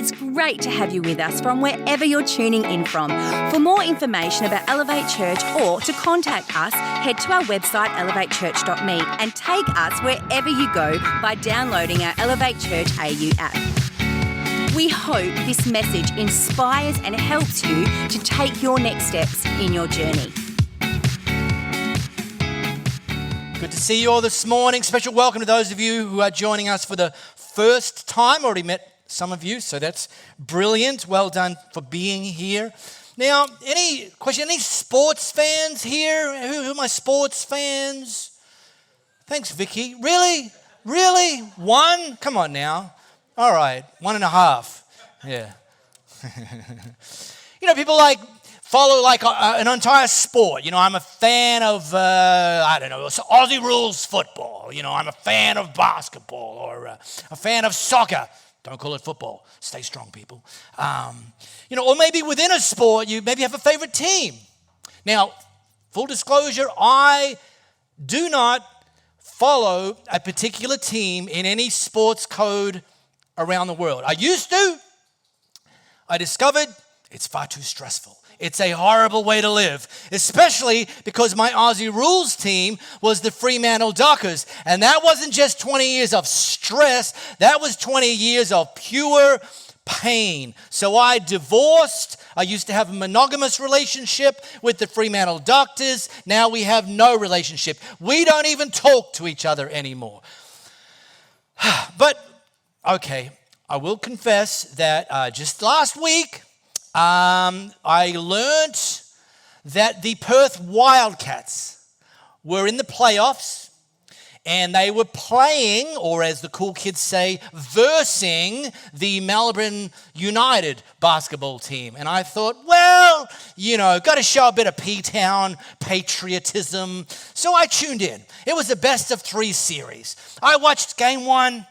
It's great to have you with us from wherever you're tuning in from. For more information about Elevate Church or to contact us, head to our website elevatechurch.me and take us wherever you go by downloading our Elevate Church AU app. We hope this message inspires and helps you to take your next steps in your journey. Good to see you all this morning. Special welcome to those of you who are joining us for the first time. Already met some of you, so that's brilliant. Well done for being here. Now, any sports fans here? Who are my sports fans? Thanks, Vicky. Really? One? Come on now. All right, 1.5. Yeah. People follow an entire sport. I'm a fan of, Aussie rules football. I'm a fan of basketball or a fan of soccer. Don't call it football. Stay strong, people. Or maybe within a sport, you maybe have a favorite team. Now, full disclosure, I do not follow a particular team in any sports code around the world. I used to. I discovered it's far too stressful. It's a horrible way to live, especially because my Aussie rules team was the Fremantle Dockers. And that wasn't just 20 years of stress, that was 20 years of pure pain. So I divorced. I used to have a monogamous relationship with the Fremantle Doctors. Now we have no relationship. We don't even talk to each other anymore. But, okay, I will confess that just last week, I learned that the Perth Wildcats were in the playoffs and they were playing, or as the cool kids say, versing the Melbourne United basketball team. And I thought, got to show a bit of P-Town patriotism. So I tuned in. It was a best of 3 series. I watched game 1.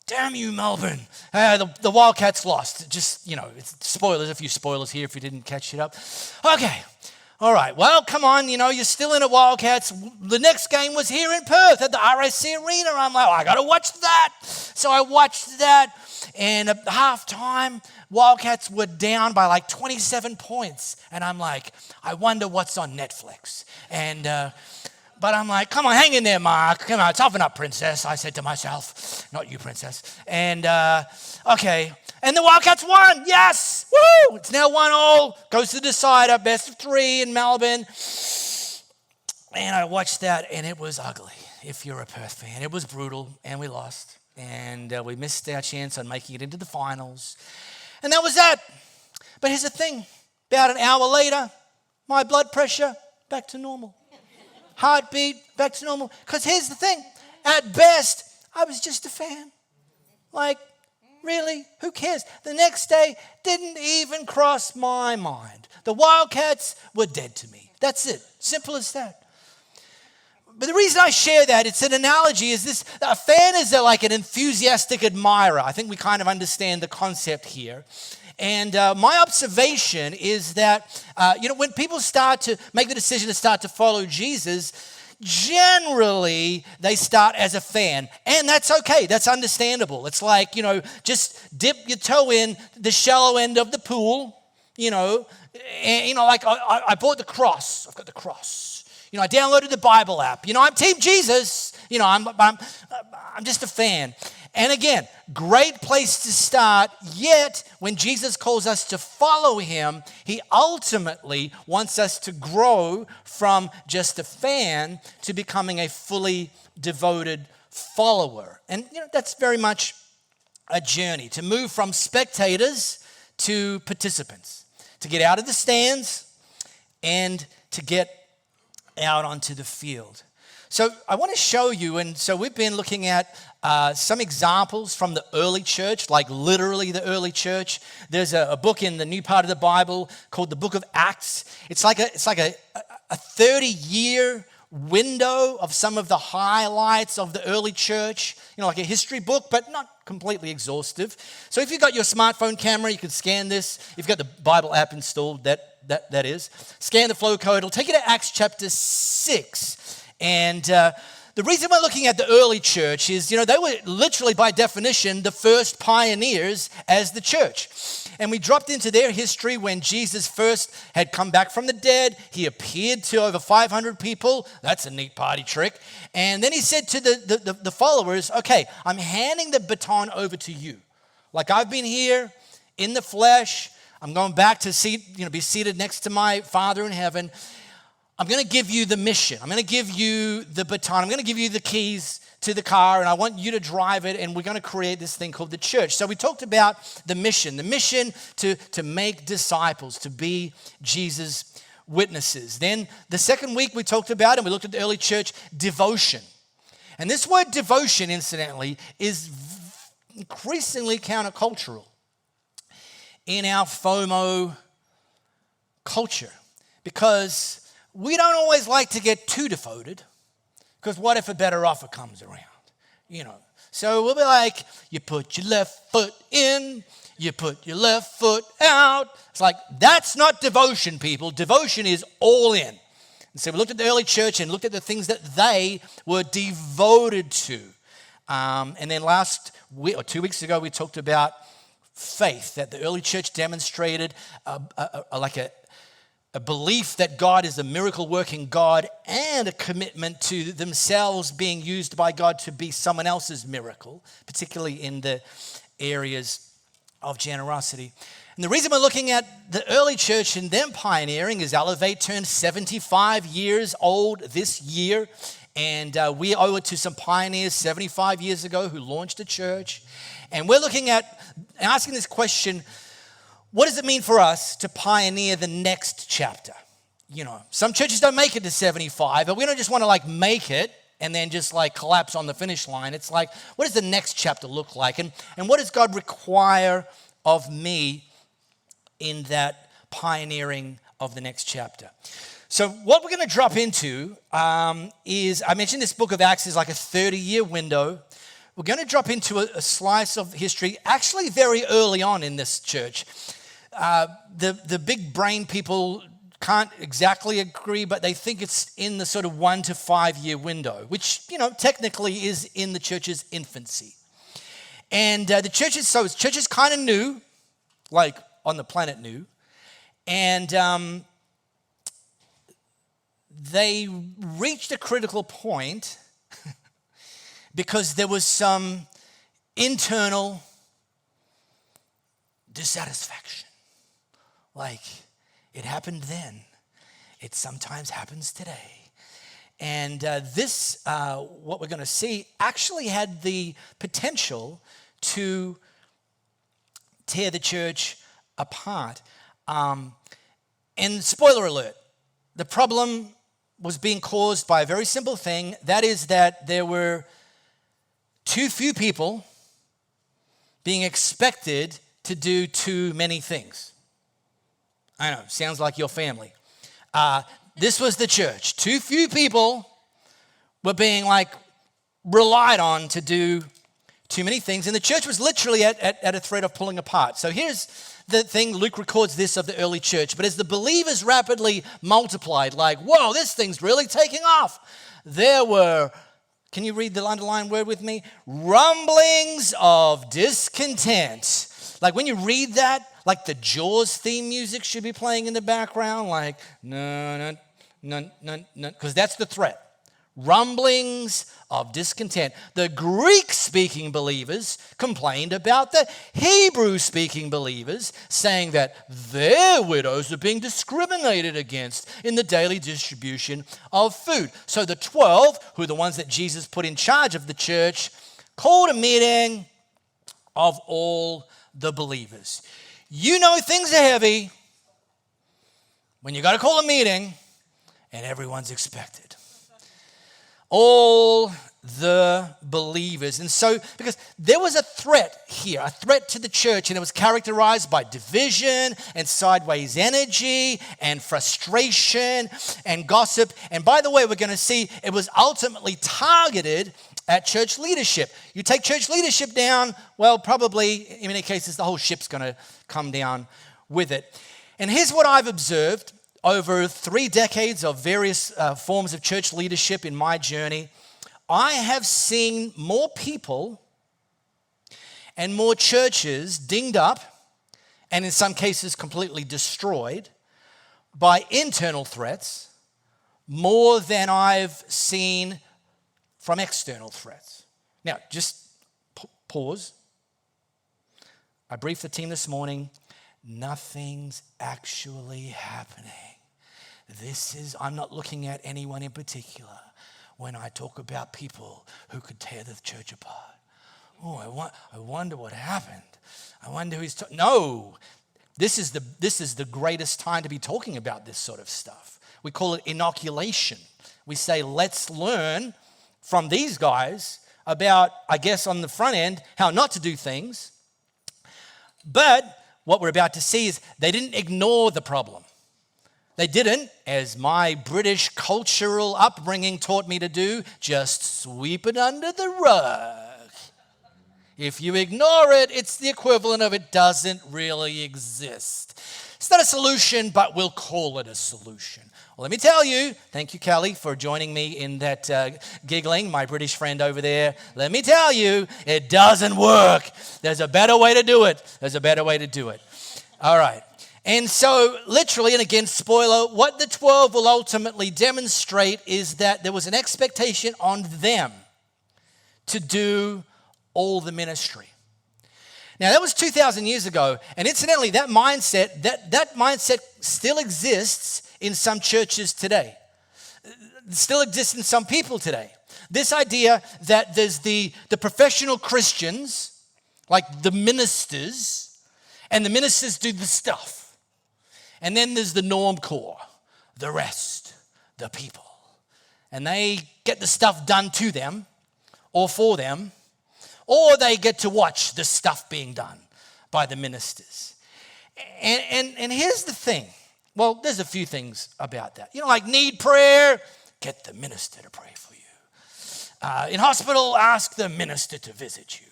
Damn you, Melbourne. The Wildcats lost. Just, it's spoilers, a few spoilers here if you didn't catch it up. Okay, all right. Well, come on, you're still in at Wildcats. The next game was here in Perth at the RAC Arena. I'm like, I got to watch that. So I watched that, and at halftime, Wildcats were down by 27 points. And I'm like, I wonder what's on Netflix. And... But I'm like, come on, hang in there, Mark. Come on, toughen up, princess, I said to myself. Not you, princess. And, okay. And the Wildcats won. Yes. Woo! It's now 1-1. Goes to the decider, best of 3 in Melbourne. And I watched that, and it was ugly, if you're a Perth fan. It was brutal, and we lost. And we missed our chance on making it into the finals. And that was that. But here's the thing. About an hour later, my blood pressure, back to normal. Heartbeat, back to normal. Because here's the thing. At best, I was just a fan. Really? Who cares? The next day didn't even cross my mind. The Wildcats were dead to me. That's it. Simple as that. But the reason I share that, it's an analogy, is this. A fan is like an enthusiastic admirer. I think we kind of understand the concept here. And my observation is that, when people start to make the decision to start to follow Jesus, generally they start as a fan. And that's okay. That's understandable. It's like, just dip your toe in the shallow end of the pool, And, I bought the cross. I've got the cross. I downloaded the Bible app. I'm Team Jesus. I'm just a fan. And again, great place to start, yet when Jesus calls us to follow him, he ultimately wants us to grow from just a fan to becoming a fully devoted follower. And that's very much a journey, to move from spectators to participants, to get out of the stands and to get out onto the field. So I want to show you, and so we've been looking at some examples from the early church, like literally the early church. There's a book in the new part of the Bible called the Book of Acts. It's like a 30-year window of some of the highlights of the early church, like a history book, but not completely exhaustive. So if you've got your smartphone camera, you can scan this. If you've got the Bible app installed, that is. Scan the flow code. It'll take you to Acts chapter 6. And the The reason we're looking at the early church is, they were literally, by definition, the first pioneers as the church. And we dropped into their history when Jesus first had come back from the dead. He appeared to over 500 people. That's a neat party trick. And then he said to the followers, okay, I'm handing the baton over to you. Like, I've been here in the flesh. I'm going back to be seated next to my Father in heaven. I'm going to give you the mission. I'm going to give you the baton. I'm going to give you the keys to the car, and I want you to drive it, and we're going to create this thing called the church. So we talked about the mission to make disciples, to be Jesus' witnesses. Then the second week we talked about, and we looked at the early church, devotion. And this word devotion, incidentally, is increasingly countercultural in our FOMO culture, because we don't always like to get too devoted, because what if a better offer comes around? So we'll be like, you put your left foot in, you put your left foot out. It's like, that's not devotion, people. Devotion is all in. And so we looked at the early church and looked at the things that they were devoted to. And then last week, or 2 weeks ago, we talked about faith, that the early church demonstrated a belief that God is a miracle-working God, and a commitment to themselves being used by God to be someone else's miracle, particularly in the areas of generosity. And the reason we're looking at the early church and them pioneering is Elevate turned 75 years old this year, and we owe it to some pioneers 75 years ago who launched a church. And we're looking at asking this question: what does it mean for us to pioneer the next chapter? Some churches don't make it to 75, but we don't just want to make it and then just collapse on the finish line. It's like, what does the next chapter look like? And what does God require of me in that pioneering of the next chapter? So what we're going to drop into is, I mentioned this book of Acts is like a 30-year window. We're going to drop into a slice of history, actually very early on in this church. The big brain people can't exactly agree, but they think it's in the sort of 1 to 5 year window, which, technically is in the church's infancy. And the church is kind of new, like on the planet new. And they reached a critical point because there was some internal dissatisfaction. Like, it happened then. It sometimes happens today. And what we're going to see, actually had the potential to tear the church apart. And spoiler alert, the problem was being caused by a very simple thing. That is that there were too few people being expected to do too many things. I know, sounds like your family. This was the church. Too few people were being relied on to do too many things. And the church was literally at a threat of pulling apart. So here's the thing, Luke records this of the early church. But as the believers rapidly multiplied, whoa, this thing's really taking off. There were, can you read the underlined word with me? Rumblings of discontent. When you read that, the Jaws theme music should be playing in the background, no, because that's the threat. Rumblings of discontent. The Greek-speaking believers complained about the Hebrew-speaking believers, saying that their widows are being discriminated against in the daily distribution of food. So the 12, who are the ones that Jesus put in charge of the church, called a meeting of all the believers. Things are heavy when you got to call a meeting and everyone's expected. All the believers. And so, because there was a threat here, a threat to the church, and it was characterized by division and sideways energy and frustration and gossip. And by the way, we're going to see it was ultimately targeted at church leadership. You take church leadership down, well, probably in many cases the whole ship's going to come down with it. And here's what I've observed over 3 decades of various forms of church leadership in my journey. I have seen more people and more churches dinged up and in some cases completely destroyed by internal threats more than I've seen from external threats. Now, just pause. I briefed the team this morning. Nothing's actually happening. I'm not looking at anyone in particular when I talk about people who could tear the church apart. Oh, I wonder what happened. I wonder who's no. This is the greatest time to be talking about this sort of stuff. We call it inoculation. We say, let's learn from these guys about, I guess on the front end, how not to do things. But what we're about to see is they didn't ignore the problem. They didn't, as my British cultural upbringing taught me to do, just sweep it under the rug. If you ignore it, it's the equivalent of it doesn't really exist. It's not a solution, but we'll call it a solution. Well, let me tell you, thank you, Callie, for joining me in that giggling, my British friend over there. Let me tell you, it doesn't work. There's a better way to do it. All right. And so, literally, and again, spoiler, what the 12 will ultimately demonstrate is that there was an expectation on them to do all the ministry. Now, that was 2,000 years ago, and incidentally, that mindset still exists in some churches today. It still exists in some people today. This idea that there's the professional Christians, like the ministers, and the ministers do the stuff. And then there's the norm core, the rest, the people. And they get the stuff done to them or for them, or they get to watch the stuff being done by the ministers. And here's the thing. Well, there's a few things about that. Like need prayer, get the minister to pray for you. In hospital, ask the minister to visit you.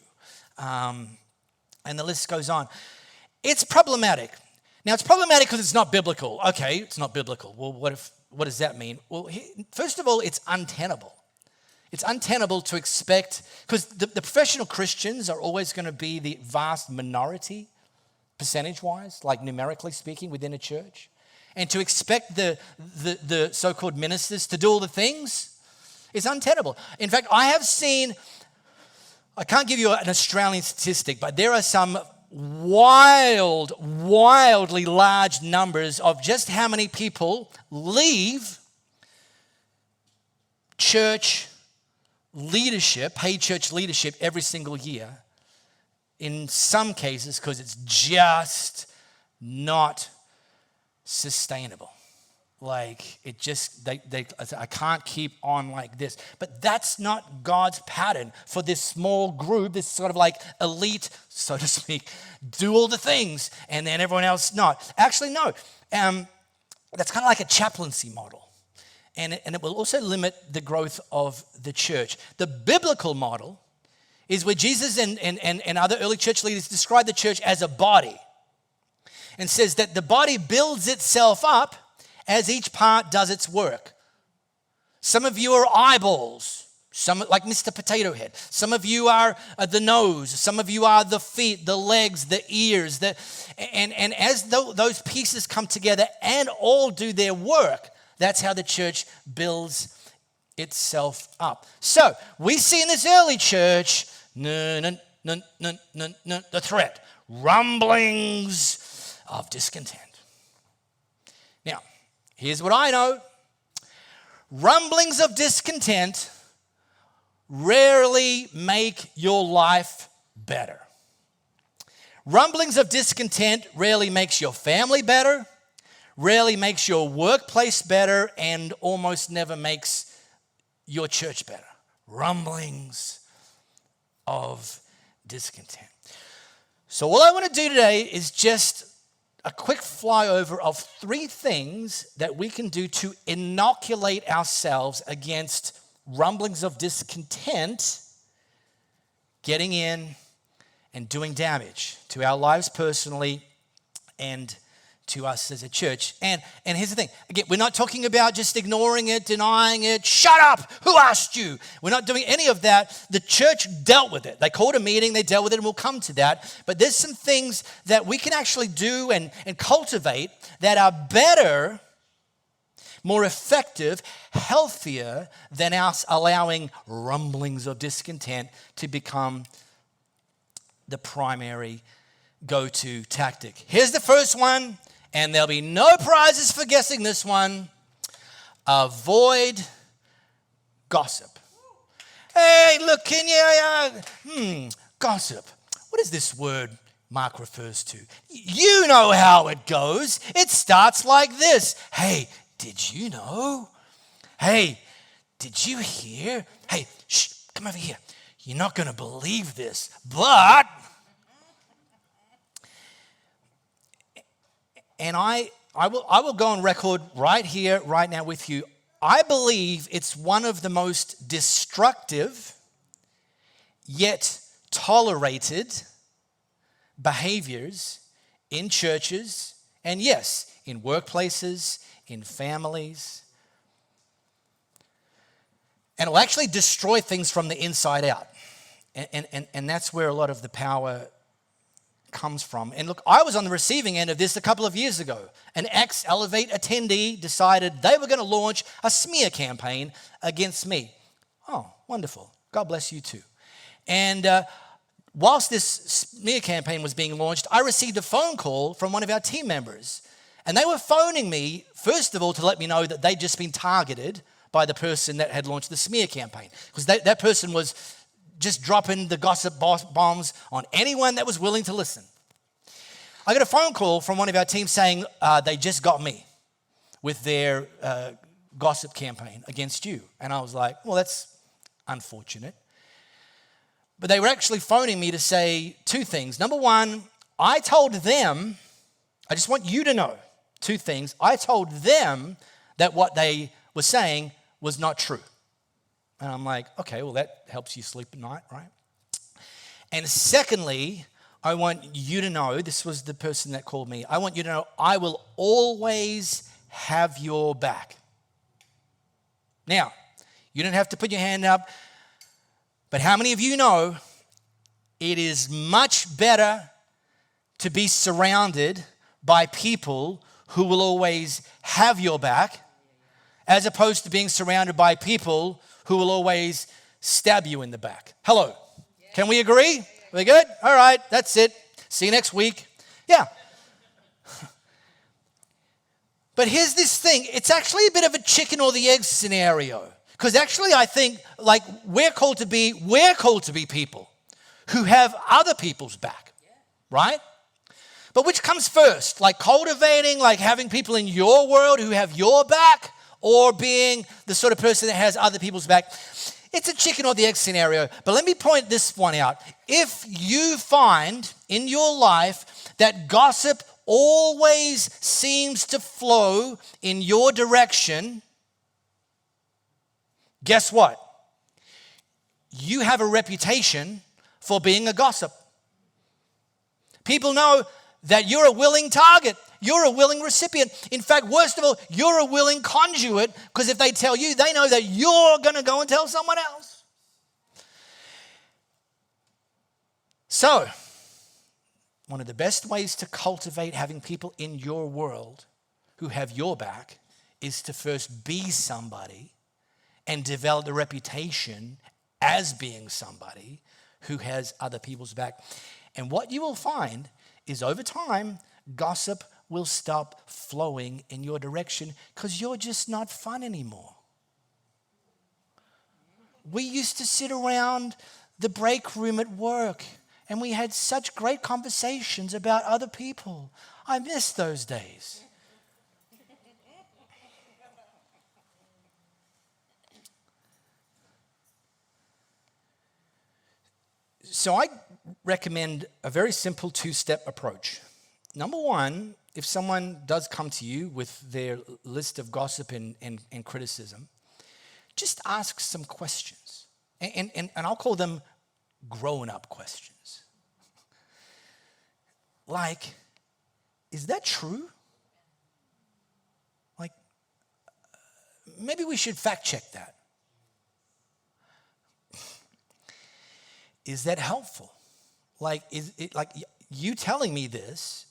And the list goes on. It's problematic. Now, it's problematic because it's not biblical. Okay, it's not biblical. Well, what does that mean? Well, first of all, it's untenable. It's untenable to expect, because the professional Christians are always going to be the vast minority, percentage-wise, like numerically speaking, within a church. And to expect the so-called ministers to do all the things is untenable. In fact, I can't give you an Australian statistic, but there are some wildly large numbers of just how many people leave church leadership, paid church leadership every single year. In some cases, because it's just not sustainable. Like it just, I can't keep on like this. But that's not God's pattern for this small group, this sort of like elite, so to speak, do all the things and then everyone else not. Actually, no. That's kind of like a chaplaincy model. And it will also limit the growth of the church. The biblical model is where Jesus and other early church leaders describe the church as a body and says that the body builds itself up as each part does its work. Some of you are eyeballs, some like Mr. Potato Head. Some of you are the nose. Some of you are the feet, the legs, the ears. And as those pieces come together and all do their work, that's how the church builds itself up. So we see in this early church, the threat, rumblings of discontent. Now, here's what I know. Rumblings of discontent rarely make your life better. Rumblings of discontent rarely makes your family better, rarely makes your workplace better, and almost never makes your church better. Rumblings of discontent. So all I want to do today is just a quick flyover of 3 things that we can do to inoculate ourselves against rumblings of discontent getting in and doing damage to our lives personally and to us as a church. And here's the thing. Again, we're not talking about just ignoring it, denying it. Shut up. Who asked you? We're not doing any of that. The church dealt with it. They called a meeting, they dealt with it, and we'll come to that. But there's some things that we can actually do and cultivate that are better, more effective, healthier than us allowing rumblings of discontent to become the primary go-to tactic. Here's the first one, and there'll be no prizes for guessing this one. Avoid gossip. Hey, look, can you, gossip. What is this word Mark refers to? You know how it goes. It starts like this. Hey, did you know? Hey, did you hear? Hey, shh, come over here. You're not going to believe this, but... And I will go on record right here, right now with you. I believe it's one of the most destructive yet tolerated behaviors in churches and, yes, in workplaces, in families. And it'll actually destroy things from the inside out. And that's where a lot of the power comes from. And look, I was on the receiving end of this a couple of years ago. An ex-Elevate attendee decided they were going to launch a smear campaign against me. Oh, wonderful. God bless you too. And whilst this smear campaign was being launched, I received a phone call from one of our team members. And they were phoning me, first of all, to let me know that they'd just been targeted by the person that had launched the smear campaign. Because that person was just dropping the gossip bombs on anyone that was willing to listen. I got a phone call from one of our team saying they just got me with their gossip campaign against you. And I was like, well, that's unfortunate. But they were actually phoning me to say two things. Number one, I told them, I just want you to know two things. I told them that what they were saying was not true. And I'm like, okay, well, that helps you sleep at night, right? And secondly, I want you to know, this was the person that called me, I want you to know I will always have your back. Now, you don't have to put your hand up, but how many of you know it is much better to be surrounded by people who will always have your back as opposed to being surrounded by people who will always stab you in the back? Hello. Yeah. Can we agree? We good? All right, that's it. See you next week. Yeah. But here's this thing. It's actually a bit of a chicken or the egg scenario. Because actually I think like we're called to be people who have other people's back. Right? But which comes first? Like cultivating, like having people in your world who have your back, or being the sort of person that has other people's back? It's a chicken or the egg scenario. But let me point this one out. If you find in your life that gossip always seems to flow in your direction, guess what? You have a reputation for being a gossip. People know that you're a willing target. You're a willing recipient. In fact, worst of all, you're a willing conduit, because if they tell you, they know that you're going to go and tell someone else. So, one of the best ways to cultivate having people in your world who have your back is to first be somebody and develop the reputation as being somebody who has other people's back. And what you will find is over time, gossip will stop flowing in your direction because you're just not fun anymore. We used to sit around the break room at work and we had such great conversations about other people. I miss those days. So I recommend a very simple two-step approach. Number one, if someone does come to you with their list of gossip and criticism, just ask some questions. And I'll call them grown-up questions. Like, is that true? maybe we should fact check that. Is that helpful? Like, is it like you telling me this?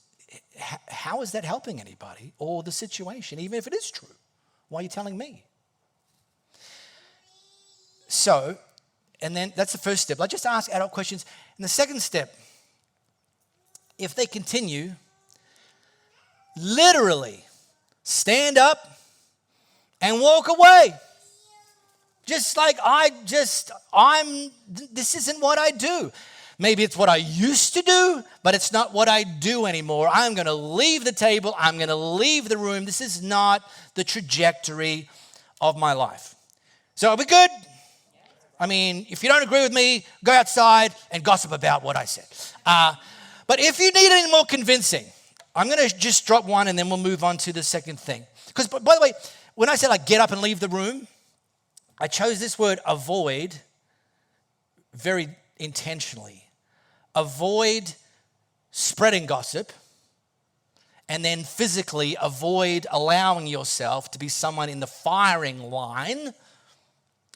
How is that helping anybody or the situation, even if it is true? Why are you telling me? So, and then that's the first step. Like, just ask adult questions. And the second step, if they continue, literally stand up and walk away. Just like this isn't what I do. Maybe it's what I used to do, but it's not what I do anymore. I'm going to leave the table. I'm going to leave the room. This is not the trajectory of my life. So are we good? I mean, if you don't agree with me, go outside and gossip about what I said. But if you need any more convincing, I'm going to just drop one and then we'll move on to the second thing. Because, by the way, when I said like get up and leave the room, I chose this word avoid very intentionally. Avoid spreading gossip, and then physically avoid allowing yourself to be someone in the firing line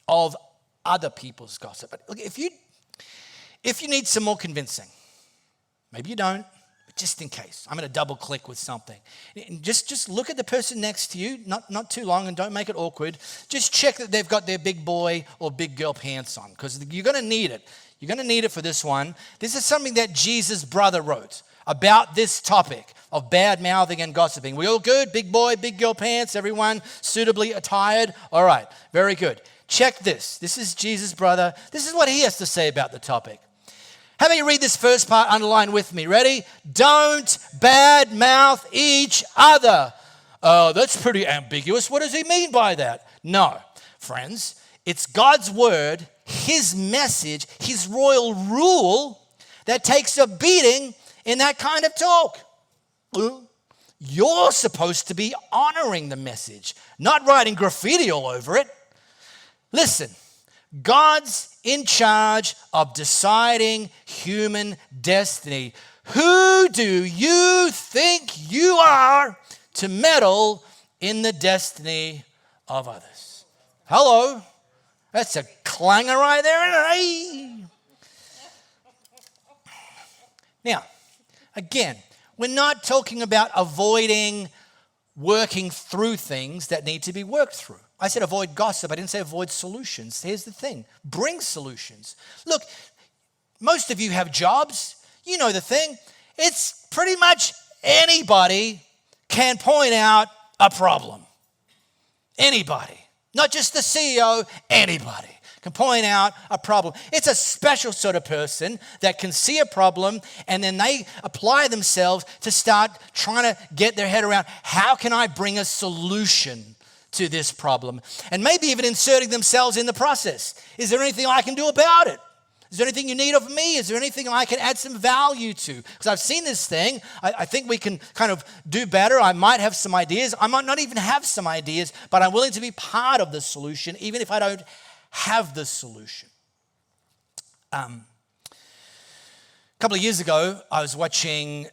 of other people's gossip. But look, if you need some more convincing, maybe you don't, but just in case, I'm going to double click with something. And just look at the person next to you, not too long, and don't make it awkward. Just check that they've got their big boy or big girl pants on, because you're going to need it. You're going to need it for this one. This is something that Jesus' brother wrote about this topic of bad mouthing and gossiping. We all good? Big boy, big girl pants, everyone suitably attired? All right, very good. Check this. This is Jesus' brother. This is what he has to say about the topic. How about you read this first part, underline with me. Ready? Don't bad mouth each other. Oh, that's pretty ambiguous. What does he mean by that? No, friends, it's God's word, his message, his royal rule that takes a beating in that kind of talk. You're supposed to be honoring the message, not writing graffiti all over it. Listen, God's in charge of deciding human destiny. Who do you think you are to meddle in the destiny of others? Hello? That's a clanger right there. Now, again, we're not talking about avoiding working through things that need to be worked through. I said avoid gossip. I didn't say avoid solutions. Here's the thing. Bring solutions. Look, most of you have jobs. You know the thing. It's pretty much anybody can point out a problem. Anybody. Not just the CEO, anybody can point out a problem. It's a special sort of person that can see a problem and then they apply themselves to start trying to get their head around, how can I bring a solution to this problem? And maybe even inserting themselves in the process. Is there anything I can do about it? Is there anything you need of me? Is there anything I can add some value to? Because I've seen this thing. I think we can kind of do better. I might have some ideas. I might not even have some ideas, but I'm willing to be part of the solution, even if I don't have the solution. A couple of years ago, I was watching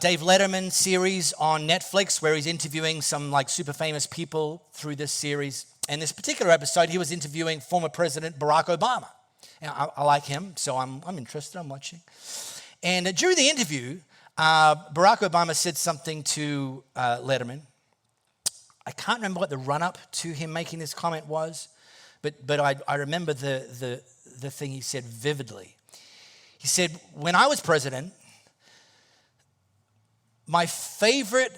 Dave Letterman series on Netflix where he's interviewing some like super famous people through this series. And this particular episode, he was interviewing former President Barack Obama. I like him, so I'm interested. I'm watching. And during the interview, Barack Obama said something to Letterman. I can't remember what the run-up to him making this comment was, but I remember the thing he said vividly. He said, when I was president, my favorite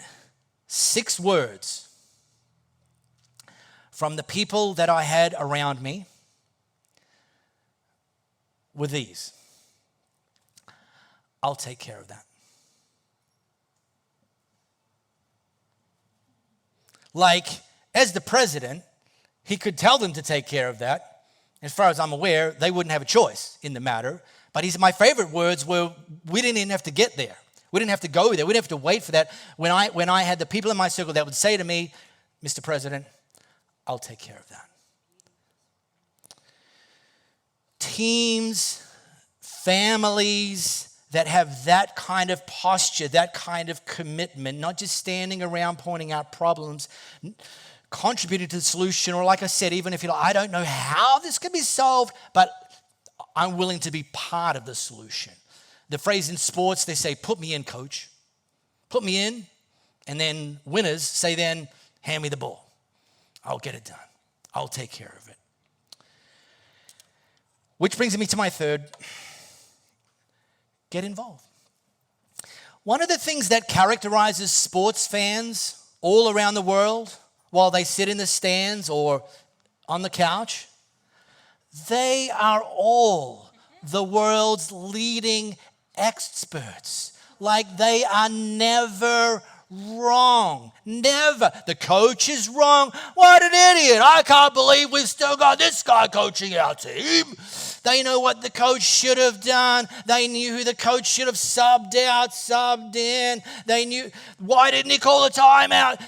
6 words from the people that I had around me were these: I'll take care of that. Like, as the president, he could tell them to take care of that. As far as I'm aware, they wouldn't have a choice in the matter. But my favorite words were, we didn't even have to get there. We didn't have to go there. We didn't have to wait for that. When I had the people in my circle that would say to me, Mr. President, I'll take care of that. Teams, families that have that kind of posture, that kind of commitment, not just standing around pointing out problems, contributing to the solution, or like I said, even if you're like, I don't know how this can be solved, but I'm willing to be part of the solution. The phrase in sports, they say, put me in, coach. Put me in, and then winners say then, hand me the ball. I'll get it done. I'll take care of it. Which brings me to my third, get involved. One of the things that characterizes sports fans all around the world while they sit in the stands or on the couch, they are all the world's leading experts. Like they are never wrong. Never. The coach is wrong. What an idiot. I can't believe we've still got this guy coaching our team. They know what the coach should have done. They knew who the coach should have subbed out, subbed in. They knew, why didn't he call a timeout?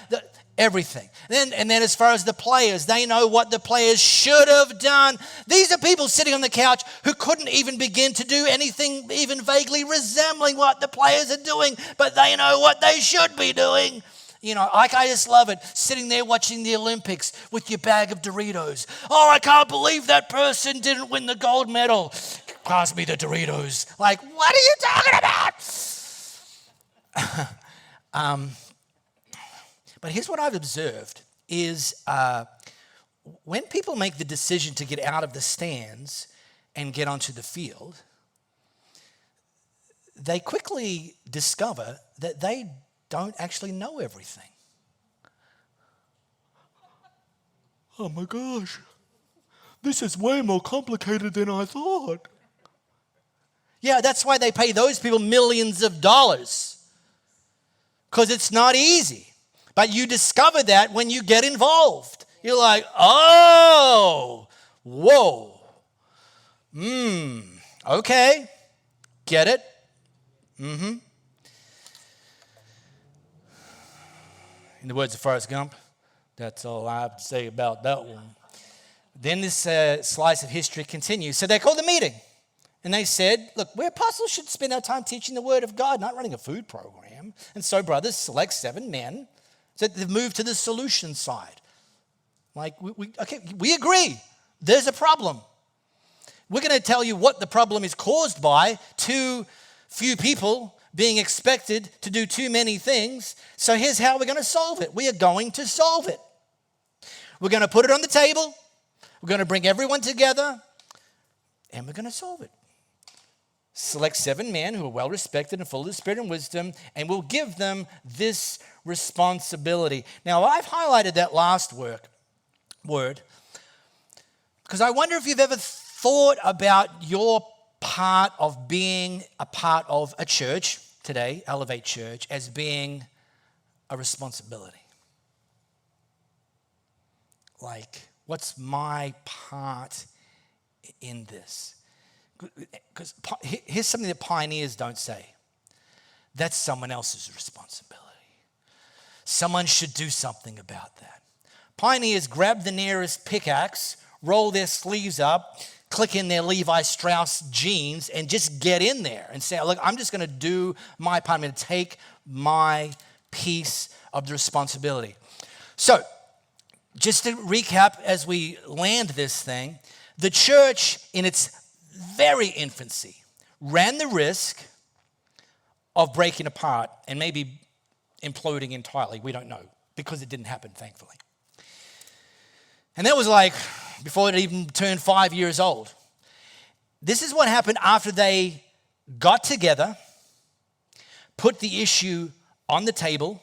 Everything. And then as far as the players, they know what the players should have done. These are people sitting on the couch who couldn't even begin to do anything even vaguely resembling what the players are doing, but they know what they should be doing. You know, like I just love it, sitting there watching the Olympics with your bag of Doritos. Oh, I can't believe that person didn't win the gold medal. Pass me the Doritos. Like, what are you talking about? But here's what I've observed is when people make the decision to get out of the stands and get onto the field, they quickly discover that they don't actually know everything. Oh my gosh, this is way more complicated than I thought. Yeah, that's why they pay those people millions of dollars, because it's not easy. But you discover that when you get involved. You're like, oh, whoa, okay, get it? In the words of Forrest Gump, that's all I have to say about that one. Then this slice of history continues. So they called a meeting, and they said, look, we apostles should spend our time teaching the word of God, not running a food program. And so, brothers, select 7 men. So they've moved to the solution side. Like, we agree. There's a problem. We're going to tell you what the problem is caused by. Too few people being expected to do too many things. So here's how we're going to solve it. We are going to solve it. We're going to put it on the table. We're going to bring everyone together. And we're going to solve it. Select 7 men who are well respected and full of the Spirit and wisdom, and we'll give them this responsibility. Now, I've highlighted that last word because I wonder if you've ever thought about your part of being a part of a church today, Elevate Church, as being a responsibility. Like, what's my part in this? Because here's something that pioneers don't say. That's someone else's responsibility. Someone should do something about that. Pioneers grab the nearest pickaxe, roll their sleeves up, click in their Levi Strauss jeans, and just get in there and say, look, I'm just going to do my part. I'm going to take my piece of the responsibility. So, just to recap as we land this thing, the church in its very infancy ran the risk of breaking apart and maybe imploding entirely. We don't know, because it didn't happen, thankfully. And that was like before it even turned 5 years old. This is what happened after they got together, put the issue on the table,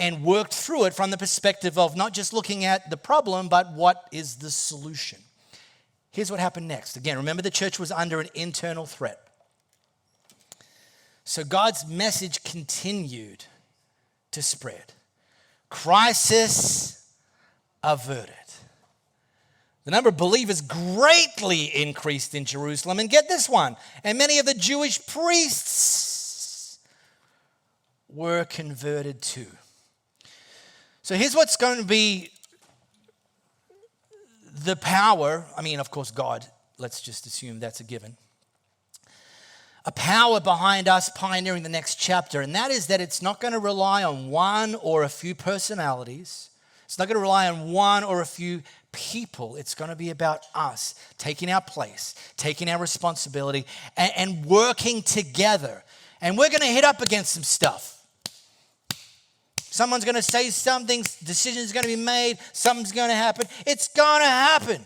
and worked through it from the perspective of not just looking at the problem, but what is the solution. Here's what happened next. Again, remember the church was under an internal threat. So God's message continued to spread. Crisis averted. The number of believers greatly increased in Jerusalem. And get this one, and many of the Jewish priests were converted too. So here's what's going to be the power. I mean, of course, God, let's just assume that's a given. A power behind us pioneering the next chapter, and that is that it's not going to rely on one or a few personalities. It's not going to rely on one or a few people. It's going to be about us taking our place, taking our responsibility, and working together. And we're going to hit up against some stuff. Someone's going to say something, decisions going to be made, something's going to happen. It's going to happen.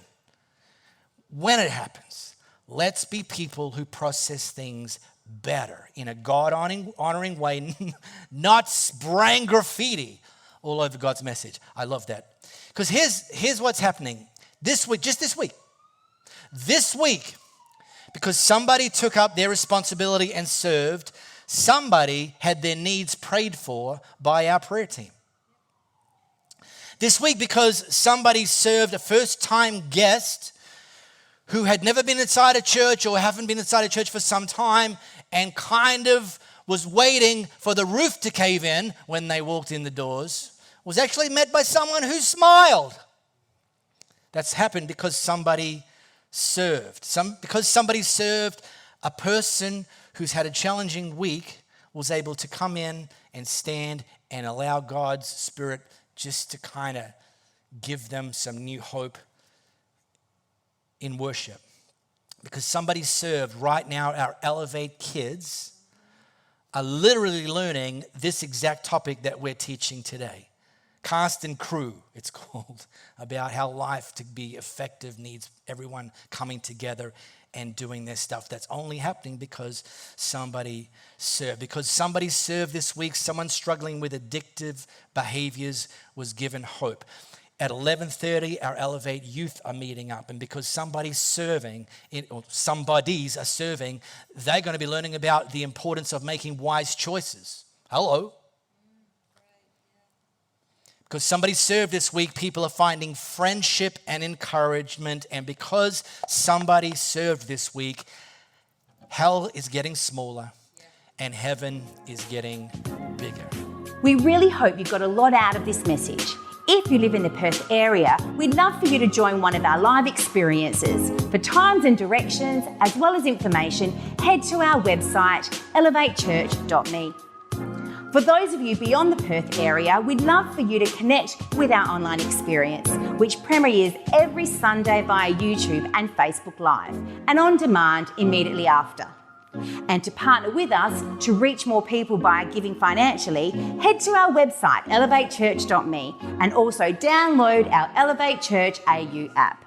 When it happens, let's be people who process things better in a God-honoring way, not spraying graffiti all over God's message. I love that. Because here's what's happening this week, just this week. This week, because somebody took up their responsibility and served, somebody had their needs prayed for by our prayer team. This week, because somebody served a first-time guest who had never been inside a church or haven't been inside a church for some time and kind of was waiting for the roof to cave in when they walked in the doors, was actually met by someone who smiled. That's happened because somebody served. Because somebody served a person who's had a challenging week, was able to come in and stand and allow God's Spirit just to kind of give them some new hope in worship. Because somebody served. Right now, our Elevate kids are literally learning this exact topic that we're teaching today. Cast and Crew, it's called, about how life to be effective needs everyone coming together and doing their stuff. That's only happening because somebody served. Because somebody served this week, someone struggling with addictive behaviors was given hope. At 11:30, our Elevate youth are meeting up. And because somebody's serving, or somebodies are serving, they're going to be learning about the importance of making wise choices. Hello. Because somebody served this week, people are finding friendship and encouragement. And because somebody served this week, hell is getting smaller and heaven is getting bigger. We really hope you got a lot out of this message. If you live in the Perth area, we'd love for you to join one of our live experiences. For times and directions, as well as information, head to our website, elevatechurch.me. For those of you beyond the Perth area, we'd love for you to connect with our online experience, which premieres every Sunday via YouTube and Facebook Live, and on demand immediately after. And to partner with us to reach more people by giving financially, head to our website, elevatechurch.me, and also download our Elevate Church AU app.